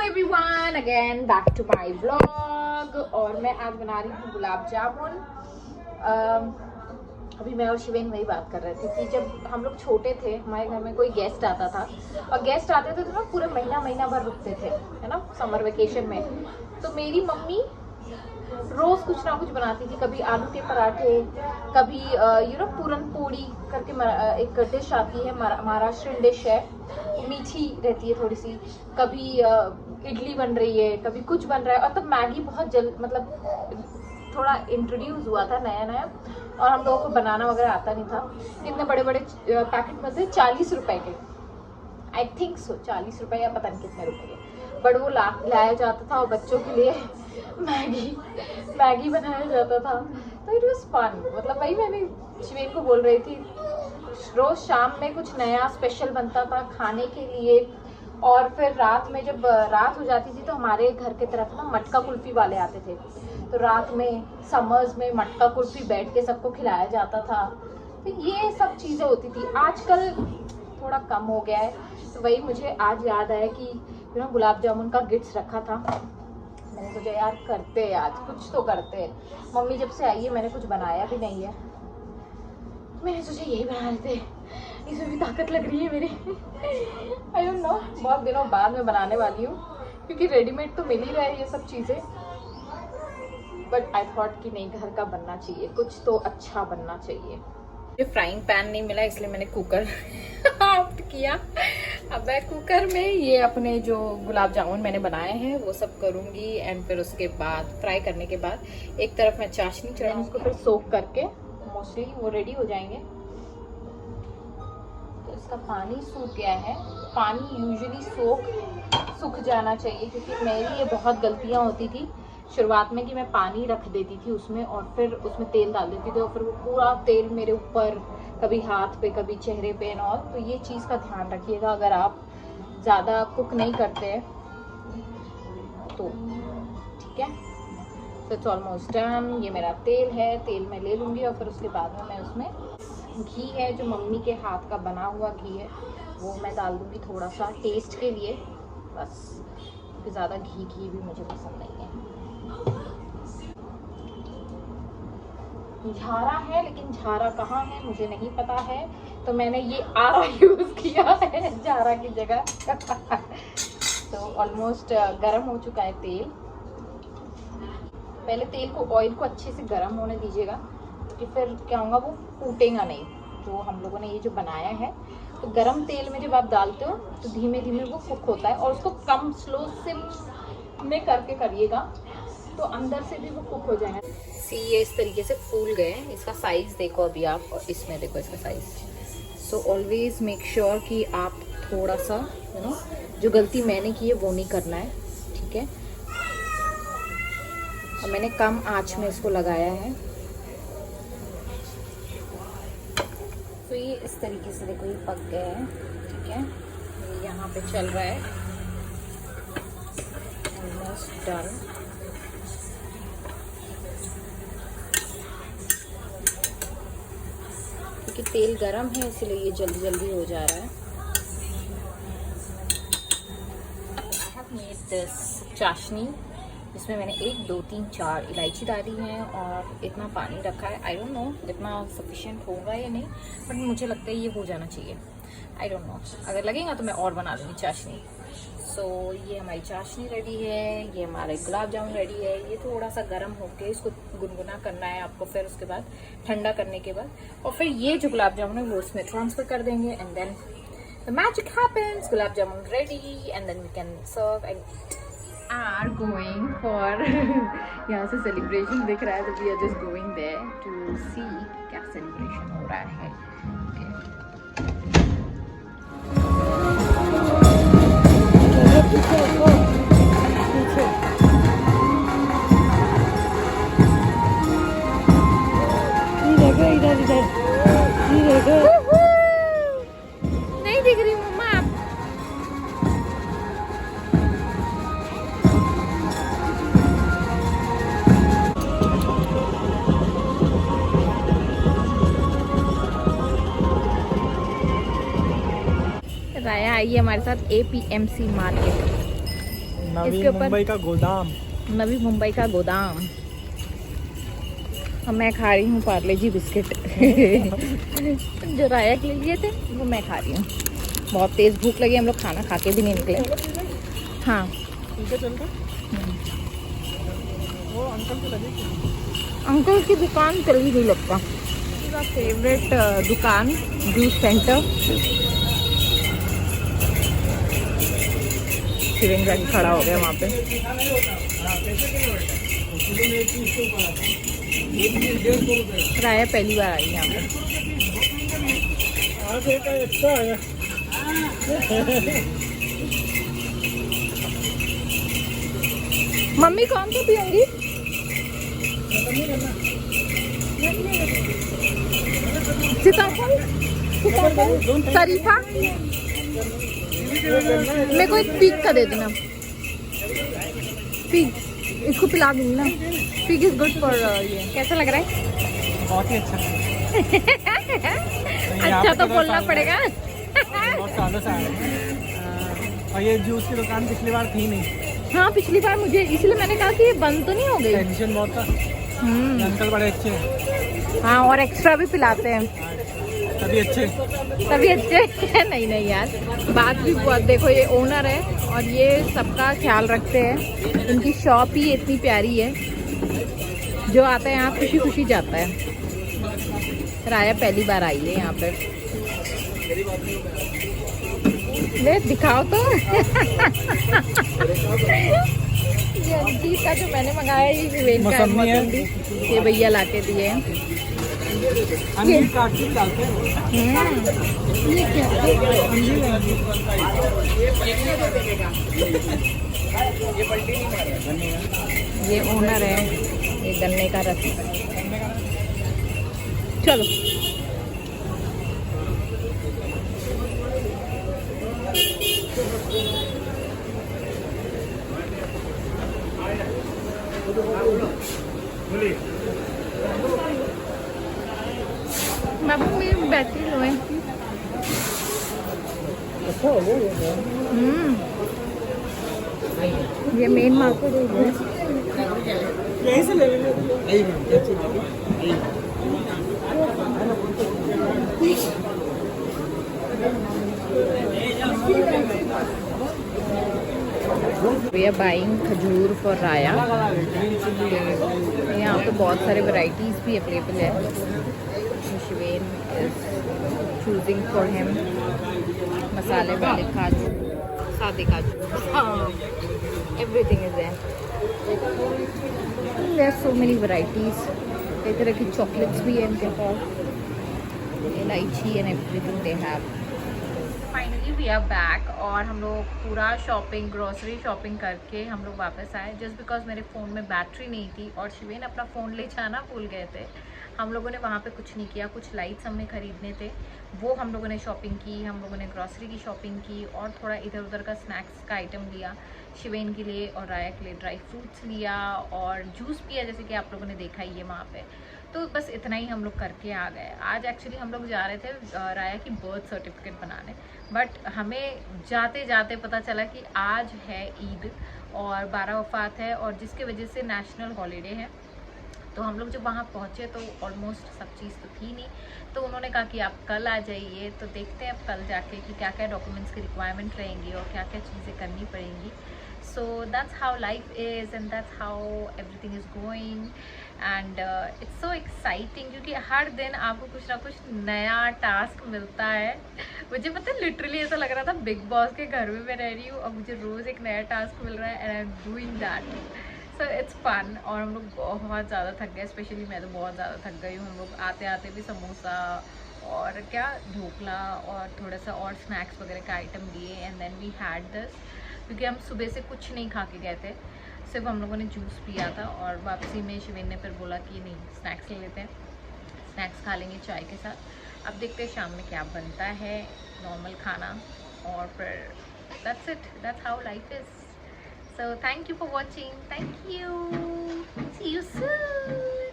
Everyone, again back to my vlog. और मैं आज बना रही हूँ गुलाब जामुन। अभी मैं और शिवेन वही बात कर रहे थे कि जब हम लोग छोटे थे हमारे घर में कोई गेस्ट आता था, और गेस्ट आते थे तो ना पूरे महीना भर रुकते थे, है ना, समर वेकेशन में। तो मेरी मम्मी रोज कुछ ना कुछ बनाती थी। कभी आलू के पराठे, कभी पूरन पोड़ी करके एक डिश आती है, महाराष्ट्रियन डिश है, मीठी रहती है थोड़ी सी। कभी इडली बन रही है, कभी कुछ बन रहा है। और तब मैगी बहुत मतलब थोड़ा इंट्रोड्यूस हुआ था नया नया, और हम लोगों को बनाना वगैरह आता नहीं था। इतने बड़े बड़े पैकेट मिलते 40 रुपए के, आई थिंक सो 40 रुपए या पता नहीं कितने रुपए के, बट वो लाया जाता था और बच्चों के लिए मैगी बनाया जाता था। तो इट वाज फन। मतलब वही मैंने शिवेन को बोल रही थी, रोज शाम में कुछ नया स्पेशल बनता था खाने के लिए। और फिर रात में जब रात हो जाती थी तो हमारे घर के तरफ ना मटका कुल्फी वाले आते थे, तो रात में समर्स में मटका कुल्फी बैठ के सबको खिलाया जाता था। तो ये सब चीज़ें होती थी। आजकल थोड़ा कम हो गया है। तो वही मुझे आज याद आया कि गुलाब जामुन का गिफ्ट रखा था। मैंने सोचा यार करते हैं, आज कुछ तो करते हैं। मम्मी जब से आई है मैंने कुछ बनाया भी नहीं है, मैंने सोचा यही बना लेते हैं, इसमें भी ताकत लग रही है मेरी। आई डोंट नो, बहुत दिनों बाद में बनाने वाली हूँ क्योंकि रेडीमेड तो मिल ही रहा है ये सब चीज़ें। बट आई थॉट कि नहीं, घर का बनना चाहिए, कुछ तो अच्छा बनना चाहिए। मुझे फ्राइंग पैन नहीं मिला इसलिए मैंने कुकर ऑप्ट किया। अब मैं कुकर में ये अपने जो गुलाब जामुन मैंने बनाए हैं वो सब करूँगी, एंड फिर उसके बाद फ्राई करने के बाद एक तरफ मैं चाशनी चढ़ाऊँ, उसको फिर सोक करके मोस्टली वो रेडी हो जाएंगे। तो इसका पानी सूख गया है। पानी यूजुअली सूख जाना चाहिए, क्योंकि मेरी ये बहुत गलतियाँ होती थी शुरुआत में कि मैं पानी रख देती थी उसमें और फिर उसमें तेल डाल देती थी, और फिर वो पूरा तेल मेरे ऊपर, कभी हाथ पे कभी चेहरे पे एंड ऑल। तो ये चीज़ का ध्यान रखिएगा अगर आप ज़्यादा कुक नहीं करते हैं तो। ठीक है, तो इट्स ऑलमोस्ट डन। ये मेरा तेल है, तेल मैं ले लूँगी और फिर उसके बाद में मैं उसमें घी है, जो मम्मी के हाथ का बना हुआ घी है, वो मैं डाल दूँगी थोड़ा सा टेस्ट के लिए बस, क्योंकि ज़्यादा घी भी मुझे पसंद नहीं है। झारा है, लेकिन झारा कहाँ है मुझे नहीं पता है, तो मैंने ये आरा यूज़ किया है झारा की जगह। तो ऑलमोस्ट गर्म हो चुका है तेल। पहले तेल को, ऑयल को अच्छे से गर्म होने दीजिएगा, क्योंकि फिर क्या होगा, वो फूटेगा नहीं जो हम लोगों ने ये जो बनाया है। तो गर्म तेल में जब आप डालते हो तो धीमे धीमे वो कुक होता है, और उसको कम स्लो सिम में करके करिएगा तो अंदर से भी वो कुक हो जाएगा। सी, ये इस तरीके से फूल गए। इसका साइज़ देखो अभी आप, और इसमें देखो इसका size. So always make sure कि आप थोड़ा सा जो गलती मैंने की है वो नहीं करना है, ठीक है। और मैंने कम आंच में इसको लगाया है। तो ये इस तरीके से देखो, ये पक गए हैं, ठीक है। ये यहाँ पे चल रहा है, ऑलमोस्ट डन। क्योंकि तेल गरम है इसलिए ये जल्दी जल्दी हो जा रहा है। I have made this चाशनी, इसमें मैंने 1 2 3 4 इलायची डाली है और इतना पानी रखा है। आई डोंट नो इतना सफिशिएंट होगा या नहीं, बट मुझे लगता है ये हो जाना चाहिए। आई डोंट नो, अगर लगेगा तो मैं और बना दूँगी चाशनी। सो ये हमारी चाशनी रेडी है, ये हमारे गुलाब जामुन रेडी है। ये थोड़ा सा गर्म होके इसको गुनगुना करना है आपको, फिर उसके बाद ठंडा करने के बाद, और फिर ये जो गुलाब जामुन है वो उसमें ट्रांसफर कर देंगे, and then the magic happens. Gulab jamun ready, and then we can serve and are going for यहाँ से सेलिब्रेशन दिख रहा है, तो we are just going there to see क्या सेलिब्रेशन हो रहा है। नहीं दिख रही मम्मा आप। राया आई है हमारे साथ APMC मार्केट। नवी मुंबई का गोदाम। नवी मुंबई का गोदाम। अब मैं खा रही हूँ पार्ले जी बिस्किट जो राया के लिए थे वो मैं खा रही हूँ। बहुत तेज़ भूख लगी, हम लोग खाना खा के भी नहीं निकले। हाँ वो अंकल की लगी थी। अंकल की दुकान चली नहीं लगता। मेरा फेवरेट दुकान जूस सेंटर। शिवेन जाके खड़ा हो गया वहाँ पे। राया पहली बार आई यहाँ पे। मम्मी कौन सा पियूंगी? सीताफल, शरीफा। मेरे को एक पीक का दे देना। पीक इसको पिला दूंगी ना। पीक इज गुड फॉर ये। कैसा लग रहा है? बहुत ही अच्छा। अच्छा तो बोलना पड़ेगा। बहुत सालों से आए। और ये जूस की दुकान पिछली बार थी नहीं। हाँ पिछली बार मुझे, इसलिए मैंने कहा कि ये बंद तो नहीं हो गई। टेंशन बहुत था। अंकल बड़े अच्छे हैं। हाँ और एक्स्ट्रा भी पिलाते हैं। तभी अच्छे। नहीं नहीं यार, बात भी बहुत। देखो ये ओनर है और ये सबका ख्याल रखते हैं। इनकी शॉप ही इतनी प्यारी है, जो आता है यहाँ खुशी खुशी जाता है। राया पहली बार आई है यहाँ पे। ले दिखाओ तो। ये अंजीर का जो मैंने मंगाया ये विवेक का है। ये भैया लाके दिए हैं। ये ओनर है। ये गन्ने का रस। चलो मेरी बैटरी लो है। ये मेन मार्केट है। यहीं से ले लेंगे। We are buying खजूर फॉर राया। यहाँ पे बहुत सारे वैरायटीज भी अवेलेबल है। Shiven is choosing for him मसाले वाले काजू, सादे काजू, everything is there so many varieties. कई तरह की चॉकलेट्स भी है इनके पास, इलायची and everything they have. Finally we are back और हम लोग पूरा शॉपिंग, ग्रोसरी शॉपिंग करके हम लोग वापस आए। जस्ट बिकॉज मेरे फ़ोन में बैटरी नहीं थी और शिवेन अपना फ़ोन ले जाना भूल गए थे। हम लोगों ने वहाँ पे कुछ नहीं किया। कुछ लाइट्स हमें ख़रीदने थे, वो हम लोगों ने शॉपिंग की। हम लोगों ने ग्रोसरी की शॉपिंग की और थोड़ा इधर उधर का स्नैक्स का आइटम लिया शिवेन के लिए और राया के लिए। ड्राई फ्रूट्स लिया और जूस पिया, जैसे कि आप लोगों ने देखा ही है वहाँ पे। तो बस इतना ही हम लोग करके आ गए। आज एक्चुअली हम लोग जा रहे थे राया की बर्थ सर्टिफिकेट बनाने, बट हमें जाते जाते पता चला कि आज है ईद और 12 वफ़ात है, और जिसके वजह से नेशनल हॉलीडे है। तो हम लोग जब वहाँ पहुँचे तो ऑलमोस्ट सब चीज़ तो थी नहीं, तो उन्होंने कहा कि आप कल आ जाइए। तो देखते हैं अब कल जाके कि क्या क्या डॉक्यूमेंट्स की रिक्वायरमेंट रहेंगी और क्या क्या चीज़ें करनी पड़ेंगी। So that's how life is and that's how everything is going and it's so exciting, क्योंकि हर दिन आपको कुछ ना कुछ नया टास्क मिलता है। मुझे पता है लिटरली ऐसा लग रहा था बिग बॉस के घर में मैं रह रही हूँ और मुझे रोज़ एक नया टास्क मिल रहा है and I am doing that. So it's fun. और हम लोग बहुत ज़्यादा थक गए, स्पेशली मैं तो बहुत ज़्यादा थक गई हूँ। हम लोग आते आते भी समोसा और क्या ढोकला और थोड़ा सा और स्नैक्स वगैरह का आइटम लिए and then we had this, क्योंकि हम सुबह से कुछ नहीं खा के गए थे, सिर्फ हम लोगों ने जूस पिया था। और वापसी में शिवेन ने फिर बोला कि नहीं स्नैक्स ले लेते हैं, स्नैक्स खा लेंगे चाय के साथ। अब देखते हैं शाम में क्या बनता है, नॉर्मल खाना और फिर that's it, that's how life is. So thank you for watching. Thank you. See you soon.